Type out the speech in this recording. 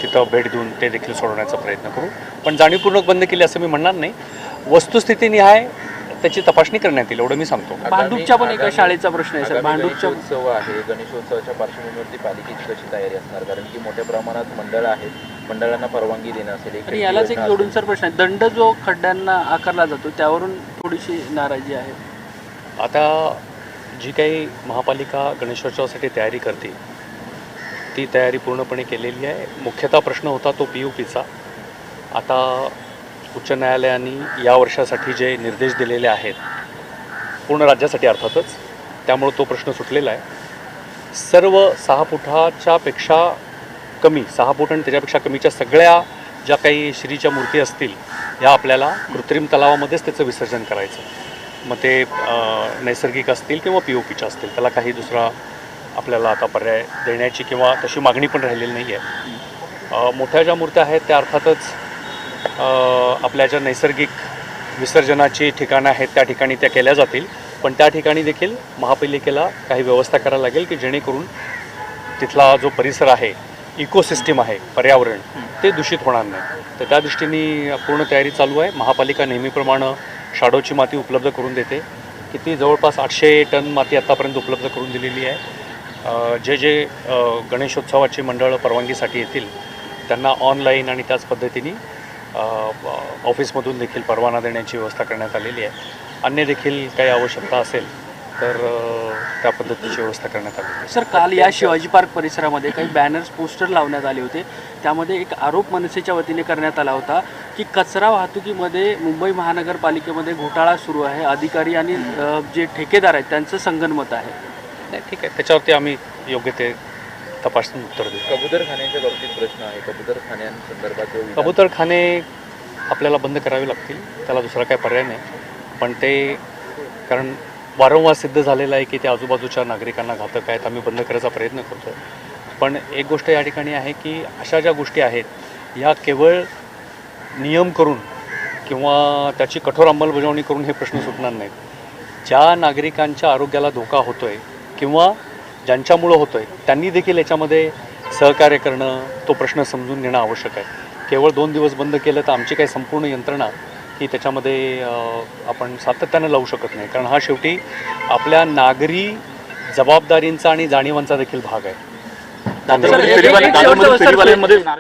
तिथं भेट देऊन ते देखील सोडवण्याचा प्रयत्न करू. पण जाणीवपूर्वक बंद केली असं मी म्हणणार नाही. वस्तुस्थितीनिहाय त्याची तपासणी करण्यात येईल एवढं मी सांगतो. भांडूपच्या पण एका शाळेचा प्रश्न आहे सर. भांडूपच्या गणेशोत्सव आहे, गणेशोत्सवाच्या पार्श्वभूमीवरती पालिकेची कशी तयारी असणार, कारण की मोठ्या प्रमाणात मंडळ आहेत, मंडळांना परवानगी देणं असेल. आणि यालाच एक जोडून सर प्रश्न आहे, दंड जो खड्ड्यांना आकारला जातो त्यावरून थोडीशी नाराजी आहे. आता जी काही महापालिका गणेशोत्सवासाठी तयारी करते ती तयारी पूर्णपणे केलेली आहे. मुख्यतः प्रश्न होता तो POPचा. आता उच्च न्यायालयाने या वर्षासाठी जे निर्देश दिलेले आहेत पूर्ण राज्यासाठी अर्थातच, त्यामुळे तो प्रश्न सुटलेला आहे. सर्व 6 फुटाच्या पेक्षा कमी, 6 फूट आणि त्याच्यापेक्षा कमीच्या सगळ्या ज्या काही श्रीच्या मूर्ती असतील ह्या आपल्याला कृत्रिम तलावामध्येच त्याचं विसर्जन करायचं. मग ते नैसर्गिक असतील किंवा POPच्या असतील, त्याला काही दुसरा आपल्याला आता पर्याय देण्याची किंवा तशी मागणी पण राहिलेली नाही आहे. मोठ्या ज्या मूर्त्या आहेत त्या अर्थातच आपल्या ज्या नैसर्गिक विसर्जनाची ठिकाणं आहेत त्या ठिकाणी त्या केल्या जातील. पण त्या ठिकाणी देखील महापालिकेला काही व्यवस्था करायला लागेल की जेणेकरून तिथला जो परिसर आहे, इकोसिस्टीम आहे, पर्यावरण, ते दूषित होणार नाही. तर त्या दृष्टीने पूर्ण तयारी चालू आहे. महापालिका नेहमीप्रमाणे शाडोची माती उपलब्ध करून देते. किती जवळपास 800 टन माती आत्तापर्यंत उपलब्ध करून दिलेली आहे. जे गणेशोत्सवाची मंडळं परवानगीसाठी येतील त्यांना ऑनलाईन आणि त्याच पद्धतीने ऑफिसमधून देखील परवाना देण्याची व्यवस्था करण्यात आलेली आहे. अन्य देखील काही आवश्यकता असेल तर त्या पद्धतीची व्यवस्था करण्यात आली आहे. सर, काल या शिवाजी पार्क परिसरामध्ये काही बॅनर्स, पोस्टर लावण्यात आले होते. त्यामध्ये एक आरोप मनसेच्या वतीने करण्यात आला होता की कचरा वाहतुकीमध्ये मुंबई महानगरपालिकेमध्ये घोटाळा सुरू आहे, अधिकारी आणि जे ठेकेदार आहेत त्यांचं संगनमत आहे. नाही, ठीक आहे, त्याच्यावरती आम्ही योग्य ते तपासून उत्तर देऊ. कबूतरखान्याच्या बाबतीत प्रश्न आहे. कबूतरखान्यांसंदर्भात कबूतरखाने आपल्याला बंद करावे लागतील, त्याला दुसरा काही पर्याय नाही. पण ते कारण वारंवार सिद्ध झालेलं आहे की ते आजूबाजूच्या नागरिकांना घातक आहेत. आम्ही बंद करायचा प्रयत्न करतो आहे. पण एक गोष्ट या ठिकाणी आहे की अशा ज्या गोष्टी आहेत ह्या केवळ नियम करून किंवा त्याची कठोर अंमलबजावणी करून हे प्रश्न सुटणार नाहीत. ज्या नागरिकांच्या आरोग्याला धोका होतो आहे किंवा ज्यांच्यामुळं होतो आहे त्यांनी देखील याच्यामध्ये सहकार्य करणं, तो प्रश्न समजून घेणं आवश्यक आहे. केवळ 2 दिवस बंद केलं तर आमची काही संपूर्ण यंत्रणा की त्याच्यामध्ये आपण सातत्यानं लावू शकत नाही. कारण हा शेवटी आपल्या नागरी जबाबदारींचा आणि जाणीवांचा देखील भाग आहे. सर, एक शेवटचा